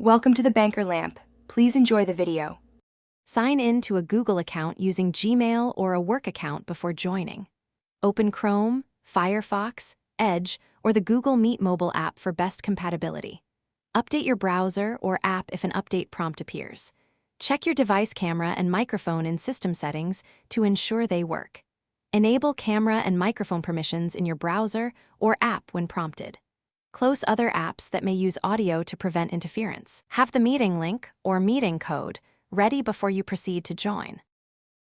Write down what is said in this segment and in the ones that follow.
Welcome to the Banker Lamp. Please enjoy the video. Sign in to a Google account using Gmail or a work account before joining. Open Chrome, Firefox, Edge, or the Google Meet mobile app for best compatibility. Update your browser or app if an update prompt appears. Check your device camera and microphone in system settings to ensure they work. Enable camera and microphone permissions in your browser or app when prompted. Close other apps that may use audio to prevent interference. Have the meeting link or meeting code ready before you proceed to join.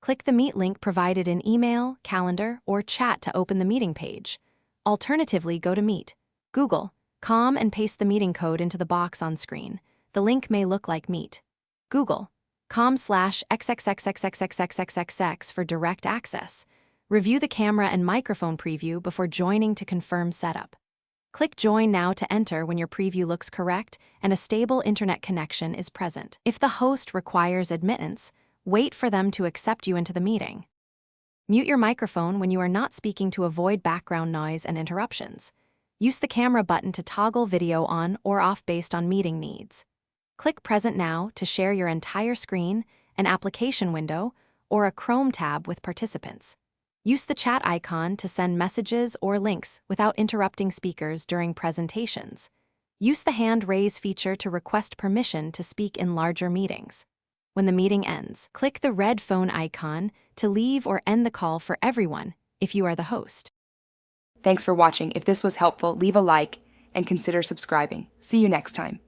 Click the Meet link provided in email, calendar, or chat to open the meeting page. Alternatively, go to Meet, Google.com and paste the meeting code into the box on screen. The link may look like Meet. Google.com/xxxxxxxxxx for direct access. Review the camera and microphone preview before joining to confirm setup. Click Join now to enter when your preview looks correct and a stable internet connection is present. If the host requires admittance, wait for them to accept you into the meeting. Mute your microphone when you are not speaking to avoid background noise and interruptions. Use the camera button to toggle video on or off based on meeting needs. Click Present Now to share your entire screen, an application window, or a Chrome tab with participants. Use the chat icon to send messages or links without interrupting speakers during presentations. Use the hand raise feature to request permission to speak in larger meetings. When the meeting ends, click the red phone icon to leave or end the call for everyone if you are the host. Thanks for watching. If this was helpful, leave a like and consider subscribing. See you next time.